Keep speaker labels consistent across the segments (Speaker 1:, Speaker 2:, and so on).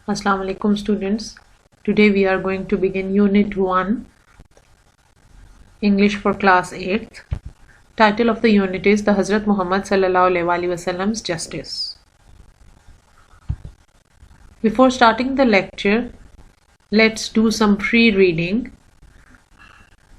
Speaker 1: Assalamu alaikum students. Today we are going to begin Unit 1, English for Class 8th. Title of the unit is The Hazrat Muhammad Sallallahu Alaihi Wasallam's Justice. Before starting the lecture, let's do some free reading.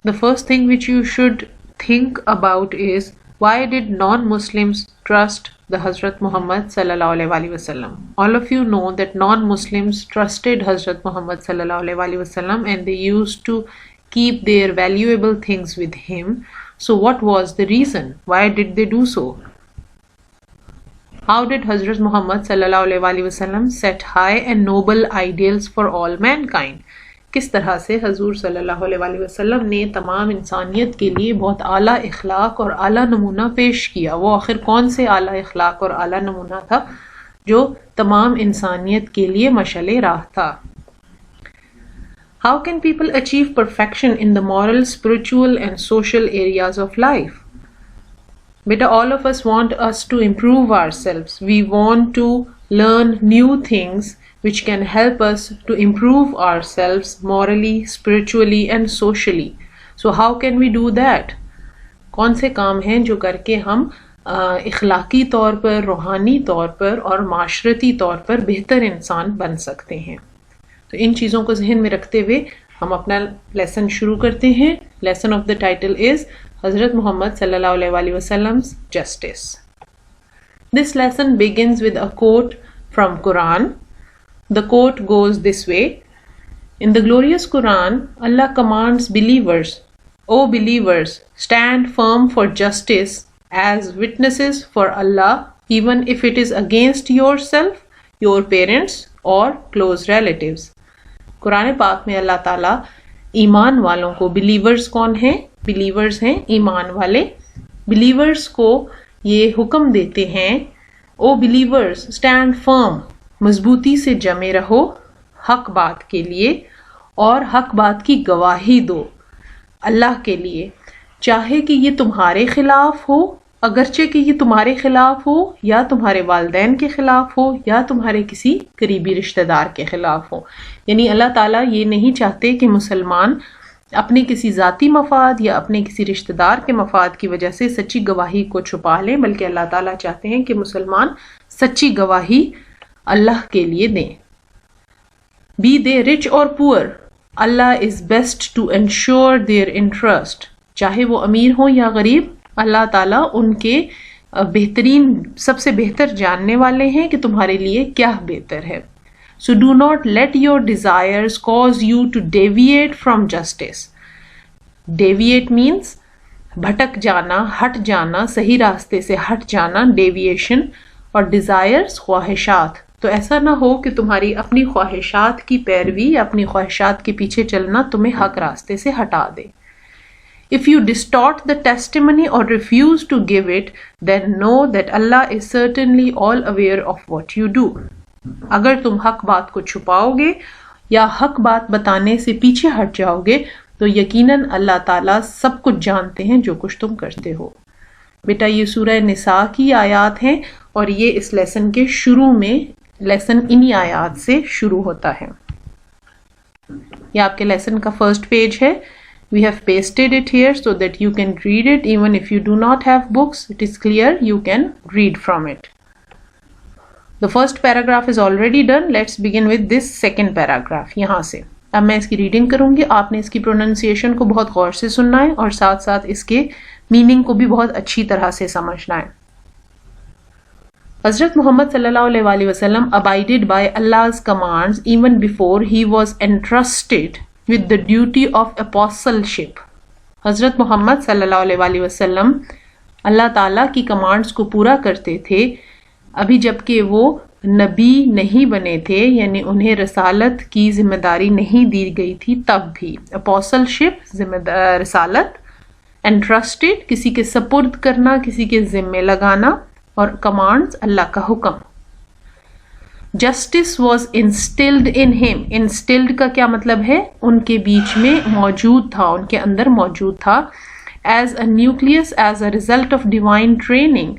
Speaker 1: The first thing which you should think about is, why did non-Muslims trust the Hazrat Muhammad Sallallahu Alaihi Wasallam? All of you know that non-Muslims trusted Hazrat Muhammad Sallallahu Alaihi Wasallam and they used to keep their valuable things with him. So what was the reason? Why did they do so? How did Hazrat Muhammad Sallallahu Alaihi Wasallam set high and noble ideals for all mankind? کس طرح سے حضور صلی اللہ علیہ وسلم نے تمام انسانیت کے لیے بہت اعلیٰ اخلاق اور اعلیٰ نمونہ پیش کیا؟ وہ آخر کون سے اعلیٰ اخلاق اور اعلیٰ نمونہ تھا جو تمام انسانیت کے لیے مشعل راہ تھا؟ How can people achieve perfection in the moral, spiritual and social areas of life? Beta, all of us want us to improve ourselves. We want to learn new things which can help us to improve ourselves morally, spiritually and socially. So how can we do that? کون سے کام ہیں جو کر کے ہم اخلاقی طور پر، روحانی طور پر اور معاشرتی طور پر بہتر انسان بن سکتے ہیں؟ تو ان چیزوں کو ذہن میں رکھتے ہوئے ہم اپنا لیسن شروع کرتے ہیں. Lesson of the title is حضرت محمد صلی اللہ علیہ وسلم's justice. This lesson begins with a quote from Quran. The quote goes this way: In the glorious Quran, Allah commands believers, O believers, stand firm for justice as witnesses for Allah, even if it is against yourself, your parents or close relatives. قرآن پاک میں اللہ تعالیٰ ایمان والوں کو، believers کون ہیں؟ believers ہیں ایمان والے. believers کو یہ حکم دیتے ہیں، O believers, stand firm, مضبوطی سے جمے رہو حق بات کے لیے اور حق بات کی گواہی دو اللہ کے لیے، چاہے کہ یہ تمہارے خلاف ہو، اگرچہ کہ یہ تمہارے خلاف ہو یا تمہارے والدین کے خلاف ہو یا تمہارے کسی قریبی رشتہ دار کے خلاف ہو. یعنی اللہ تعالیٰ یہ نہیں چاہتے کہ مسلمان اپنے کسی ذاتی مفاد یا اپنے کسی رشتہ دار کے مفاد کی وجہ سے سچی گواہی کو چھپا لیں، بلکہ اللہ تعالیٰ چاہتے ہیں کہ مسلمان سچی گواہی اللہ کے لیے دیں. Be they rich or poor, Allah is best to ensure their interest. چاہے وہ امیر ہوں یا غریب، اللہ تعالیٰ ان کے بہترین، سب سے بہتر جاننے والے ہیں کہ تمہارے لیے کیا بہتر ہے. So do not let your desires cause you to deviate from justice. Deviate means بھٹک جانا، ہٹ جانا، صحیح راستے سے ہٹ جانا، deviation. اور desires خواہشات. تو ایسا نہ ہو کہ تمہاری اپنی خواہشات کی پیروی یا اپنی خواہشات کے پیچھے چلنا تمہیں حق راستے سے ہٹا دے. If you distort the testimony or refuse to give it, then know that Allah is certainly all aware of what you do. اگر تم حق بات کو چھپاؤ گے یا حق بات بتانے سے پیچھے ہٹ جاؤ گے تو یقیناً اللہ تعالیٰ سب کچھ جانتے ہیں جو کچھ تم کرتے ہو. بیٹا یہ سورہ نساء کی آیات ہیں اور یہ اس لیسن کے شروع میں لیسن انہی آیات سے شروع ہوتا ہے. یہ آپ کے لیسن کا فرسٹ پیج ہے. We have pasted it here so that you can read it. Even if you do not have books, it is clear you can read from it. The first paragraph is already done. Let's begin with this second paragraph. یہاں سے اب میں اس کی reading کروں گی. آپ نے اس کی پروننسیشن کو بہت غور سے سننا ہے اور ساتھ ساتھ اس کے میننگ کو بھی بہت اچھی طرح سے سمجھنا ہے. حضرت محمد صلی اللہ علیہ وسلم abided by Allah's commands even before he was entrusted with the duty of apostleship. حضرت محمد صلی اللہ علیہ وسلم اللہ تعالیٰ کی کمانڈز کو پورا کرتے تھے ابھی جبکہ وہ نبی نہیں بنے تھے، یعنی انہیں رسالت کی ذمہ داری نہیں دی گئی تھی تب بھی. apostleship رسالت، entrusted کسی کے سپرد کرنا، کسی کے ذمے لگانا، اور کمانڈز اللہ کا حکم. جسٹس واز انسٹلڈ ان ہم. انسٹلڈ کا کیا مطلب ہے؟ ان کے بیچ میں موجود تھا، ان کے اندر موجود تھا. As a nucleus, as a result of divine training.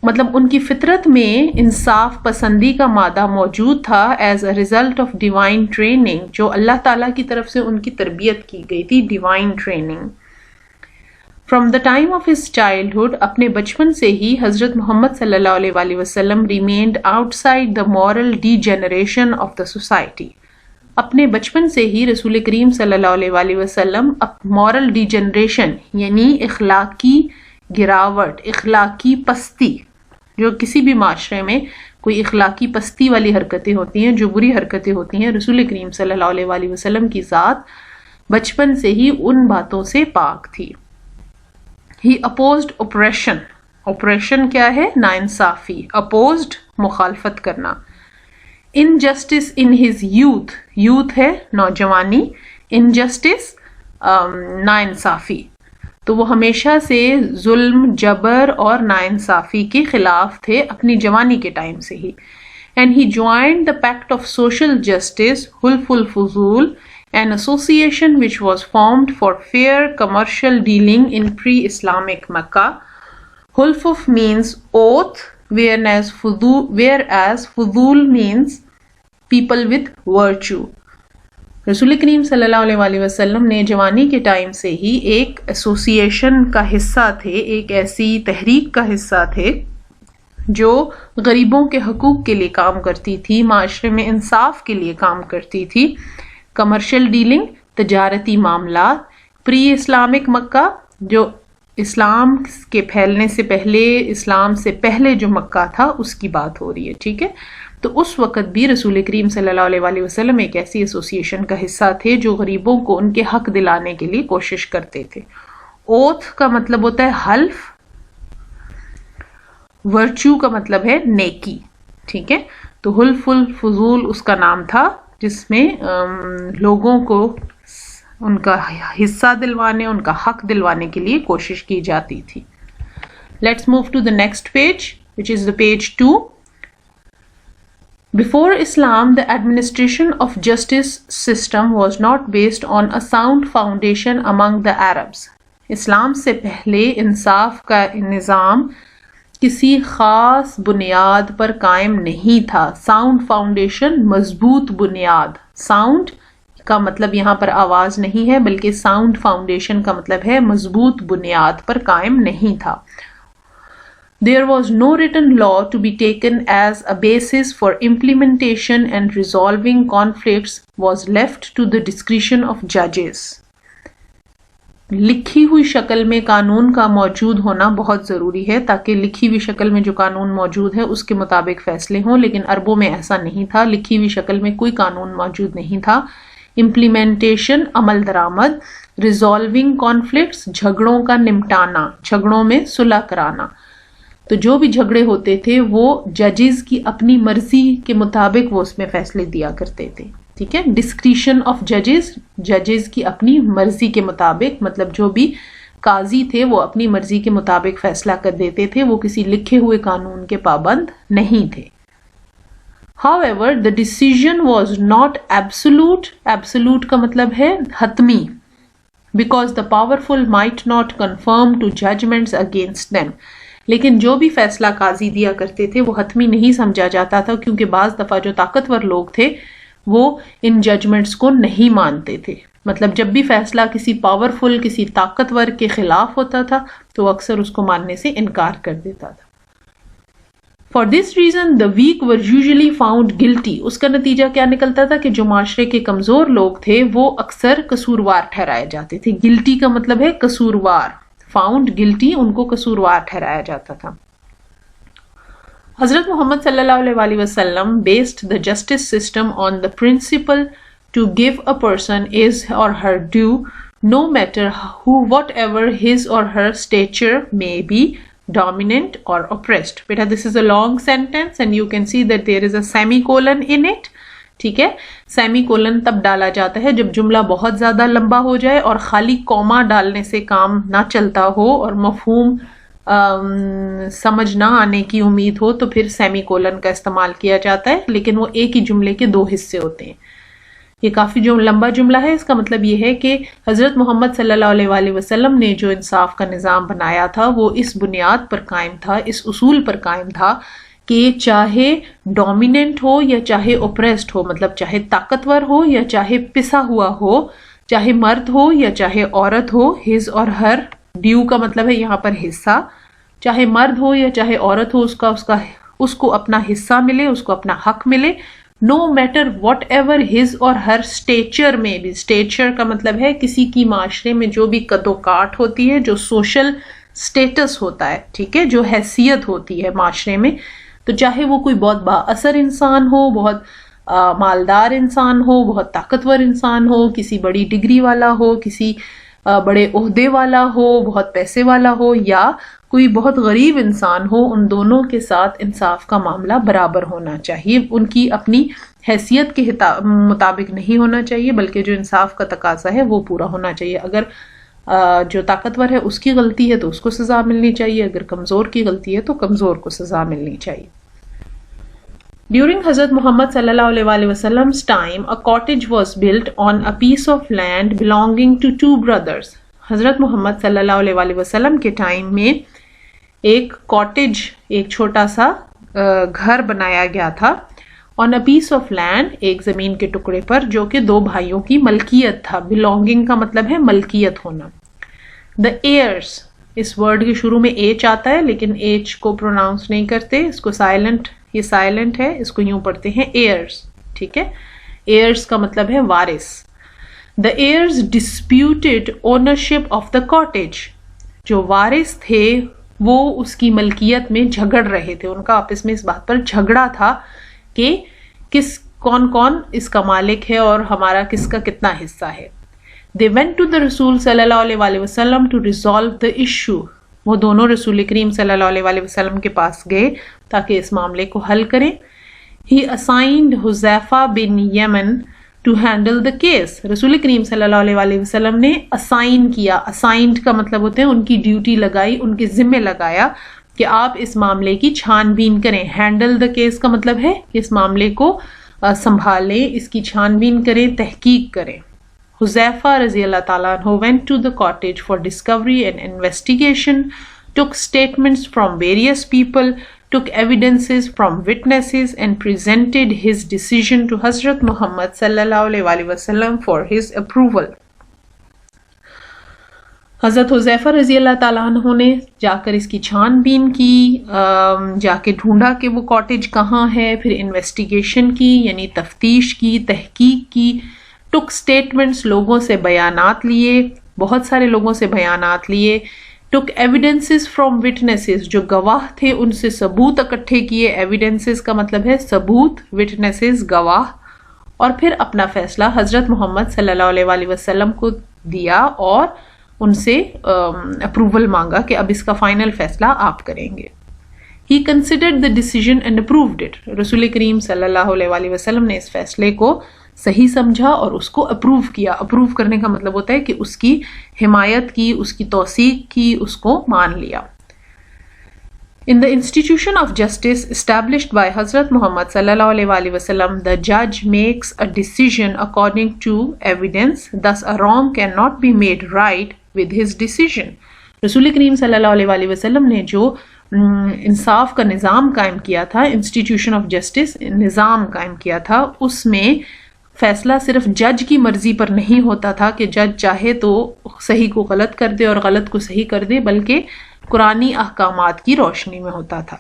Speaker 1: مطلب ان کی فطرت میں انصاف پسندی کا مادہ موجود تھا as a result of divine training, جو اللہ تعالیٰ کی طرف سے ان کی تربیت کی گئی تھی، divine training. From the time of his childhood, اپنے بچپن سے ہی حضرت محمد صلی اللہ علیہ وآلہ وسلم remained out side the moral D generation of the society. اپنے بچپن سے ہی رسول کریم صلی اللہ علیہ وآلہ وسلم مورل ڈی جنریشن یعنی اخلاقی گراوٹ، اخلاقی پستی، جو کسی بھی معاشرے میں کوئی اخلاقی پستی والی حرکتیں ہوتی ہیں، جو بری حرکتیں ہوتی ہیں، رسول کریم صلی اللہ علیہ وآلہ وسلم کی ذات بچپن سے ہی ان باتوں سے پاک تھی. ہی اپوزڈ اوپریشن. اوپریشن کیا ہے؟ ناانصافی. اپوزڈ مخالفت کرنا. Injustice in his youth. Youth ہے نوجوانی، انجسٹس ناانصافی. تو وہ ہمیشہ سے ظلم، جبر اور ناانصافی کے خلاف تھے اپنی جوانی کے ٹائم سے ہی. And he joined the pact of social justice حلف الفضول، an association which was formed for fair commercial dealing in pre-Islamic Mecca. Hulf means oath, whereas fudul means people with virtue. رسول کریم صلی اللہ علیہ وآلہ وسلم نے جوانی کے ٹائم سے ہی ایک ایسوسیشن کا حصہ تھے، ایک ایسی تحریک کا حصہ تھے جو غریبوں کے حقوق کے لیے کام کرتی تھی، معاشرے میں انصاف کے لیے کام کرتی تھی. کمرشل ڈیلنگ، تجارتی معاملات. پری اسلامک مکہ، جو اسلام کے پھیلنے سے پہلے، اسلام سے پہلے جو مکہ تھا اس کی بات ہو رہی ہے، ٹھیک ہے. تو اس وقت بھی رسول کریم صلی اللہ علیہ وآلہ وسلم ایک ایسی ایسوسیشن کا حصہ تھے جو غریبوں کو ان کے حق دلانے کے لیے کوشش کرتے تھے. اوتھ کا مطلب ہوتا ہے حلف، ورچو کا مطلب ہے نیکی، ٹھیک ہے. تو حلف الفضول اس کا نام تھا جس میں لوگوں کو ان کا حصہ دلوانے، ان کا حق دلوانے کے لیے کوشش کی جاتی تھی. Let's move to the next page which is the page 2. Before Islam, the administration of justice system was not based on a sound foundation among the Arabs. اسلام سے پہلے انصاف کا نظام کسی خاص بنیاد پر قائم نہیں تھا. ساؤنڈ فاؤنڈیشن، مضبوط بنیاد. ساؤنڈ کا مطلب یہاں پر آواز نہیں ہے، بلکہ ساؤنڈ فاؤنڈیشن کا مطلب ہے مضبوط بنیاد پر قائم نہیں تھا. There was no written law to be taken as a basis for implementation, and resolving conflicts was left to the discretion of judges. لکھی ہوئی شکل میں قانون کا موجود ہونا بہت ضروری ہے تاکہ لکھی ہوئی شکل میں جو قانون موجود ہے اس کے مطابق فیصلے ہوں، لیکن عربوں میں ایسا نہیں تھا. لکھی ہوئی شکل میں کوئی قانون موجود نہیں تھا. امپلیمنٹیشن، عمل درآمد. ریزالونگ کانفلکٹس، جھگڑوں کا نمٹانا، جھگڑوں میں صلح کرانا. تو جو بھی جھگڑے ہوتے تھے وہ ججز کی اپنی مرضی کے مطابق وہ اس میں فیصلے دیا کرتے تھے، ٹھیک ہے. ڈسکریشن آف ججز، ججز کی اپنی مرضی کے مطابق، مطلب جو بھی قاضی تھے وہ اپنی مرضی کے مطابق فیصلہ کر دیتے تھے، وہ کسی لکھے ہوئے قانون کے پابند نہیں تھے. However, the decision was not absolute. Absolute کا مطلب ہے حتمی. Because the powerful might not conform to judgments against them. لیکن جو بھی فیصلہ قاضی دیا کرتے تھے وہ حتمی نہیں سمجھا جاتا تھا، کیونکہ بعض دفعہ جو طاقتور لوگ تھے وہ ان ججمنٹس کو نہیں مانتے تھے. مطلب جب بھی فیصلہ کسی پاورفل، کسی طاقتور کے خلاف ہوتا تھا تو اکثر اس کو ماننے سے انکار کر دیتا تھا. For this reason, the weak were usually found guilty. اس کا نتیجہ کیا نکلتا تھا کہ جو معاشرے کے کمزور لوگ تھے وہ اکثر قصوروار ٹھہرائے جاتے تھے. گلٹی کا مطلب ہے قصوروار. فاؤنڈ گلٹی، ان کو قصوروار ٹھہرایا جاتا تھا. حضرت محمد صلی اللہ علیہ وآلہ وسلم based the justice system on the principle to give a person his or her due, no matter who, whatever his or her stature may be, dominant or oppressed. Beta, this is a long sentence and you can see that there is a semicolon in it. ٹھیک ہے. Semi colon تب ڈالا جاتا ہے جب جملہ بہت زیادہ لمبا ہو جائے اور خالی کوما ڈالنے سے کام نہ چلتا ہو اور مفہوم سمجھ نہ آنے کی امید ہو تو پھر سیمی کولن کا استعمال کیا جاتا ہے، لیکن وہ ایک ہی جملے کے دو حصے ہوتے ہیں. یہ کافی جو لمبا جملہ ہے، اس کا مطلب یہ ہے کہ حضرت محمد صلی اللہ علیہ وآلہ وسلم نے جو انصاف کا نظام بنایا تھا وہ اس بنیاد پر قائم تھا، اس اصول پر قائم تھا کہ چاہے ڈومیننٹ ہو یا چاہے اوپریسڈ ہو، مطلب چاہے طاقتور ہو یا چاہے پسا ہوا ہو، چاہے مرد ہو یا چاہے عورت ہو، ہز اور ہر، ڈیو کا مطلب ہے یہاں پر حصہ، چاہے مرد ہو یا چاہے عورت ہو، اس کو اپنا حصہ ملے، اس کو اپنا حق ملے، no matter what ever his or Hare Stitcher میں بھی، اسٹیچر کا مطلب ہے کسی کی معاشرے میں جو بھی قد و کاٹ ہوتی ہے، جو سوشل اسٹیٹس ہوتا ہے، ٹھیک ہے، جو حیثیت ہوتی ہے معاشرے میں، تو چاہے وہ کوئی بہت با اثر انسان ہو، بہت مالدار انسان ہو، بہت طاقتور انسان ہو، کسی بڑی ڈگری والا ہو، کسی بڑے عہدے والا ہو، بہت پیسے والا ہو، یا کوئی بہت غریب انسان ہو، ان دونوں کے ساتھ انصاف کا معاملہ برابر ہونا چاہیے، ان کی اپنی حیثیت کے مطابق نہیں ہونا چاہیے، بلکہ جو انصاف کا تقاضا ہے وہ پورا ہونا چاہیے۔ اگر جو طاقتور ہے اس کی غلطی ہے تو اس کو سزا ملنی چاہیے، اگر کمزور کی غلطی ہے تو کمزور کو سزا ملنی چاہیے۔ During Hazrat Muhammad sallallahu alaihi wasallam's time, a cottage was built on a piece of land belonging to two brothers. حضرت محمد صلی اللہ علیہ وسلم کے ٹائم میں ایک کاٹیج، ایک چھوٹا سا گھر بنایا گیا تھا on a piece of land، ایک زمین کے ٹکڑے پر جو کہ دو بھائیوں کی ملکیت تھا۔ belonging کا مطلب ہے ملکیت ہونا۔ the heirs، اس ورڈ کے شروع میں ایچ آتا ہے لیکن ایچ کو پروناؤنس نہیں کرتے، اس کو سائلنٹ، یہ سائلنٹ ہے، اس کو یوں پڑھتے ہیں heirs، ٹھیک ہے، heirs کا مطلب ہے وارث۔ the heirs disputed ownership of the cottage، جو وارث تھے وہ اس کی ملکیت میں جھگڑ رہے تھے، ان کا آپس میں اس بات پر جھگڑا تھا کہ کون کون اس کا مالک ہے اور ہمارا کس کا کتنا حصہ ہے۔ they went to the رسول صلی اللہ علیہ وسلم to resolve the issue، وہ دونوں رسول کریم صلی اللہ علیہ وسلم کے پاس گئے تاکہ اس معاملے کو حل کریں۔ he assigned Huzaifa bin Yemen to handle the case، رسول کریم صلی اللہ علیہ وسلم نے assign کیا، assigned کا مطلب ہوتے ہیں ان کی ڈیوٹی لگائی، ان کے ذمہ لگایا کہ آپ اس معاملے کی چھان بین کریں۔ handle the case کا مطلب ہے کہ اس معاملے کو سنبھالیں، اس کی چھان بین کریں، تحقیق کریں۔ حذیفہ رضی اللہ تعالیٰ عنہ went to the cottage for discovery and investigation, took statements from various people, took evidences from witnesses and presented his decision to Hazrat Muhammad sallallahu alaihi wasallam for his approval۔ حضرت حذیفہ رضی اللہ تعالیٰ عنہ نے جا کر اس کی چھان بین کی، جا کے ڈھونڈا کہ وہ کاٹیج کہاں ہے، پھر انویسٹیگیشن کی یعنی تفتیش کی، تحقیق کی، ٹک اسٹیٹمنٹس، لوگوں سے بیانات لیے، بہت سارے لوگوں سے بیانات لیے، ٹک ایویڈنسز فرام وٹنسز، جو گواہ تھے ان سے ثبوت اکٹھے کیے، ایویڈنسز کا مطلب ہے ثبوت، وٹنسز گواہ، اور پھر اپنا فیصلہ حضرت محمد صلی اللہ علیہ وسلم کو دیا اور ان سے اپروول مانگا کہ اب اس کا فائنل فیصلہ آپ کریں گے۔ He considered the decision and approved it، رسول کریم صلی اللہ علیہ وسلم نے اس فیصلے کو صحیح سمجھا اور اس کو اپروو کیا۔ اپروو کرنے کا مطلب ہوتا ہے کہ اس کی حمایت کی، اس کی توثیق کی، اس کو مان لیا۔ In the institution of justice established by Hazrat Muhammad sallallahu alaihi wasallam, the judge makes a decision according to evidence, thus a wrong cannot be made right with his decision۔ رسول کریم صلی اللہ علیہ وسلم نے جو انصاف کا نظام قائم کیا تھا، انسٹیٹیوشن آف جسٹس نظام قائم کیا تھا، اس میں فیصلہ صرف جج کی مرضی پر نہیں ہوتا تھا کہ جج چاہے تو صحیح کو غلط کر دے اور غلط کو صحیح کر دے، بلکہ قرآنی احکامات کی روشنی میں ہوتا تھا۔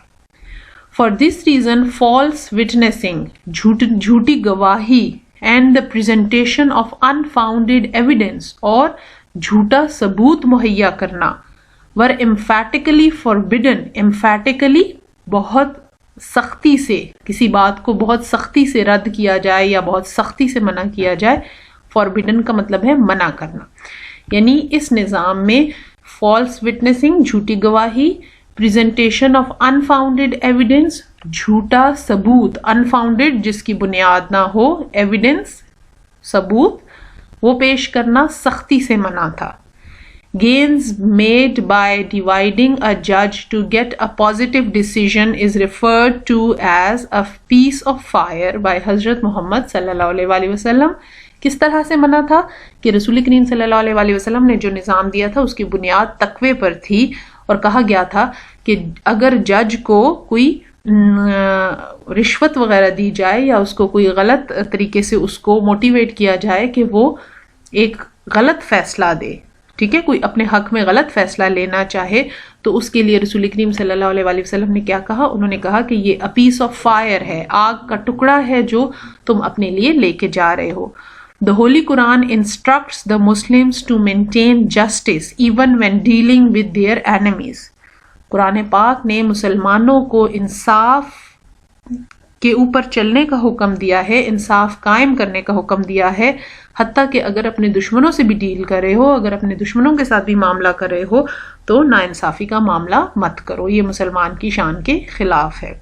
Speaker 1: For this reason false witnessing, جھوٹی گواہی، and the presentation of unfounded evidence, اور جھوٹا ثبوت مہیا کرنا، ور امفیٹیکلی فاربڈن، امفیٹیکلی بہت سختی سے، کسی بات کو بہت سختی سے رد کیا جائے یا بہت سختی سے منع کیا جائے، فاربڈن کا مطلب ہے منع کرنا، یعنی اس نظام میں فالس وٹنسنگ جھوٹی گواہی، پریزنٹیشن آف انفاؤنڈیڈ ایویڈنس جھوٹا ثبوت، انفاؤنڈیڈ جس کی بنیاد نہ ہو، ایویڈنس ثبوت وہ پیش کرنا سختی سے منع تھا۔ Gains made by dividing a judge to get a positive decision is referred to as a piece of fire by Hazrat Muhammad sallallahu alaihi wasallam۔ کس طرح سے منع تھا کہ رسول کریم صلی اللہ علیہ وسلم نے جو نظام دیا تھا اس کی بنیاد تقوی پر تھی، اور کہا گیا تھا کہ اگر جج کو کوئی رشوت وغیرہ دی جائے یا اس کو کوئی غلط طریقے سے اس کو موٹیویٹ کیا جائے کہ وہ ایک غلط فیصلہ دے، ٹھیک ہے، کوئی اپنے حق میں غلط فیصلہ لینا چاہے، تو اس کے لیے رسول کریم صلی اللہ علیہ وسلم نے کیا کہا؟ انہوں نے کہا کہ یہ پیس آف فائر ہے، آگ کا ٹکڑا ہے جو تم اپنے لیے لے کے جا رہے ہو. The Holy Quran instructs the Muslims to maintain justice even when dealing with their enemies. قرآن پاک نے مسلمانوں کو انصاف کے اوپر چلنے کا حکم دیا ہے، انصاف قائم کرنے کا حکم دیا ہے، حتیٰ کہ اگر اپنے دشمنوں سے بھی ڈیل کر رہے ہو، اگر اپنے دشمنوں کے ساتھ بھی معاملہ کر رہے ہو تو ناانصافی کا معاملہ مت کرو، یہ مسلمان کی شان کے خلاف ہے.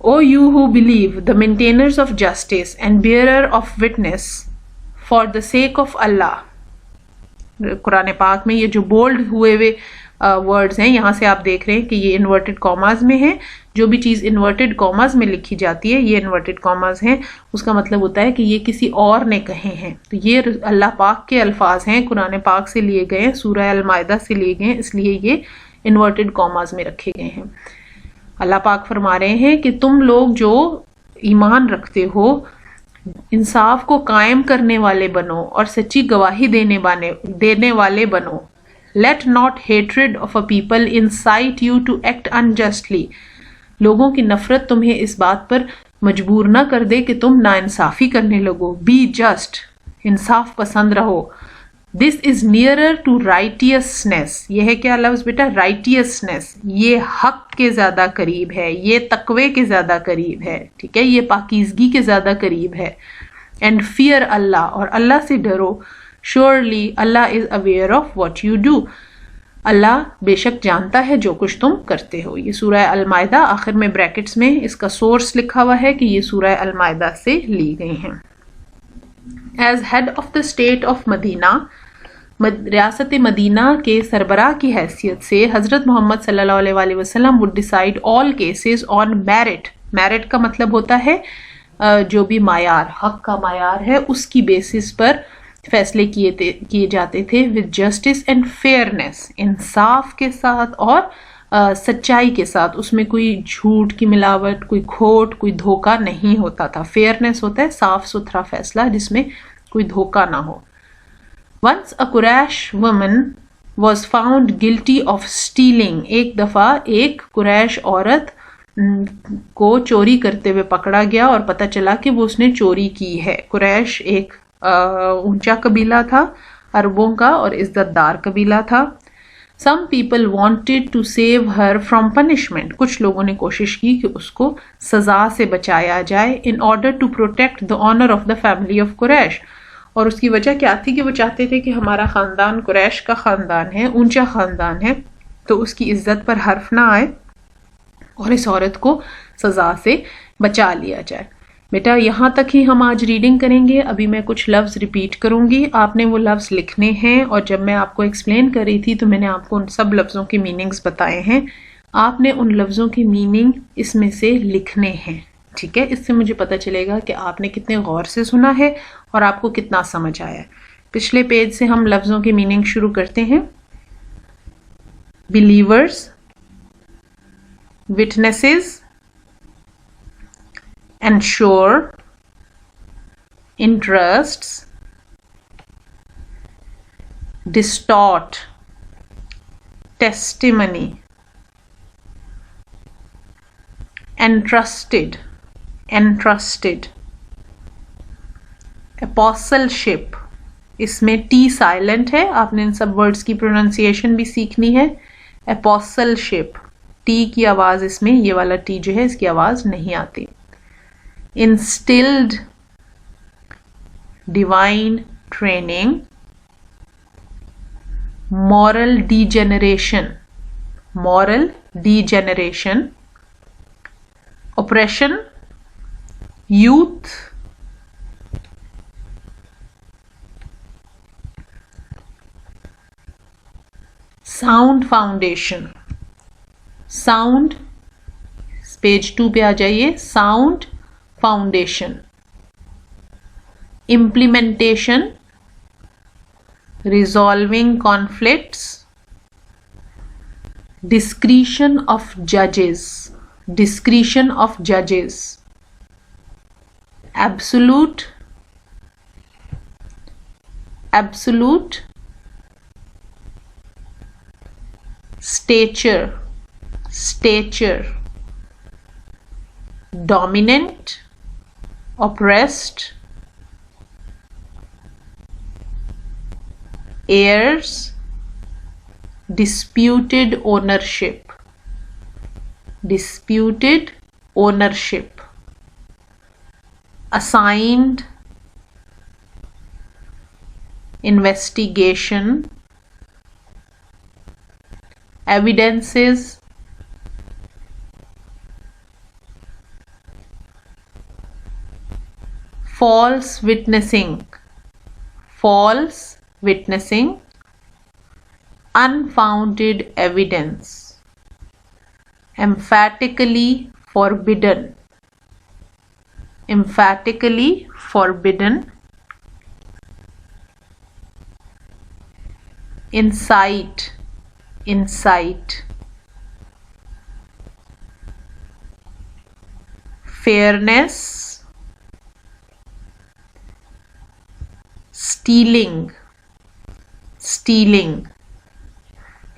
Speaker 1: O you who believe, the maintainers of justice and bearer of witness for the sake of Allah. قرآن پاک میں یہ جو بولڈ ہوئے ورڈز ہیں، یہاں سے آپ دیکھ رہے ہیں کہ یہ انورٹڈ کاماز میں ہیں. جو بھی چیز انورٹڈ کاماز میں لکھی جاتی ہے، یہ انورٹڈ کاماز ہیں، اس کا مطلب ہوتا ہے کہ یہ کسی اور نے کہے ہیں. تو یہ اللہ پاک کے الفاظ ہیں، قرآن پاک سے لیے گئے ہیں، سورہ المائدہ سے لیے گئے ہیں، اس لیے یہ انورٹڈ کاماز میں رکھے گئے ہیں. اللہ پاک فرما رہے ہیں کہ تم لوگ جو ایمان رکھتے ہو انصاف کو قائم کرنے والے بنو اور سچی گواہی دینے والے بنو. Let not hatred of a people incite you to act unjustly. لوگوں کی نفرت تمہیں اس بات پر مجبور نہ کر دے کہ تم ناانصافی کرنے لگو. Be just. انصاف پسند رہو. This is nearer to righteousness. یہ ہے کیا لفظ بیٹا؟ righteousness. یہ حق کے زیادہ قریب ہے، یہ تقوی کے زیادہ قریب ہے، ٹھیک ہے، یہ پاکیزگی کے زیادہ قریب ہے. And fear Allah. اور اللہ سے ڈرو. Surely Allah is aware of what you do. اللہ بے شک جانتا ہے جو کچھ تم کرتے ہو. یہ سورہ المائدہ، آخر میں بریکٹس میں اس کا سورس لکھا ہوا ہے کہ یہ سورہ المائدہ سے لی گئی ہیں. As head of the state of Medina, ریاست مدینہ کے سربراہ کی حیثیت سے حضرت محمد صلی اللہ علیہ وسلم would decide all cases on merit. merit کا مطلب ہوتا ہے جو بھی معیار، حق کا معیار ہے، اس کی بیسس پر فیصلے کیے جاتے تھے. with justice and fairness. انصاف کے ساتھ اور سچائی کے ساتھ، اس میں کوئی جھوٹ کی ملاوٹ، کوئی کھوٹ، کوئی دھوکہ نہیں ہوتا تھا. فیئرنیس ہوتا ہے صاف ستھرا فیصلہ جس میں کوئی دھوکہ نہ ہو. Once a Quraysh woman was found guilty of stealing. ایک دفعہ ایک قریش عورت کو چوری کرتے ہوئے پکڑا گیا اور پتہ چلا کہ وہ اس نے چوری کی ہے. قریش ایک اونچا قبیلہ تھا عربوں کا اور عزت دار قبیلہ تھا. Some people wanted to save her from punishment. کچھ لوگوں نے کوشش کی کہ اس کو سزا سے بچایا جائے in order to protect the honor of the family of Quraysh. اور اس کی وجہ کیا تھی کہ وہ چاہتے تھے کہ ہمارا خاندان قریش کا خاندان ہے، اونچا خاندان ہے، تو اس کی عزت پر حرف نہ آئے اور اس عورت کو سزا سے بچا لیا جائے. بیٹا یہاں تک ہی ہم آج ریڈنگ کریں گے. ابھی میں کچھ لفظ ریپیٹ کروں گی، آپ نے وہ لفظ لکھنے ہیں، اور جب میں آپ کو ایکسپلین کر رہی تھی تو میں نے آپ کو ان سب لفظوں کے میننگز بتائے ہیں. آپ نے ان لفظوں کے میننگ اس میں سے لکھنے ہیں، ٹھیک ہے. اس سے مجھے پتہ چلے گا کہ آپ نے کتنے غور سے سنا ہے اور آپ کو کتنا سمجھ آیا ہے. پچھلے پیج سے ہم لفظوں کے میننگ شروع کرتے ہیں. believers, witnesses, ensure, interests, distort, testimony, entrusted, apostleship. اس میں ٹی سائلنٹ ہے، آپ نے ان سب ورڈز کی پروننسیشن بھی سیکھنی ہے. apostleship، ٹی کی آواز اس میں، یہ والا ٹی جو ہے اس کی آواز نہیں آتی. instilled, divine training, moral degeneration, oppression, youth, sound foundation. sound page 2 پہ آ جائیے. sound foundation. implementation, resolving conflicts, discretion of judges, discretion of judges, absolute, absolute, stature, stature, dominant, oppressed, heirs, disputed ownership, disputed ownership, assigned, investigation, evidences, false witnessing, false witnessing, unfounded evidence, emphatically forbidden, emphatically forbidden, incite, incite, fairness, stealing, stealing।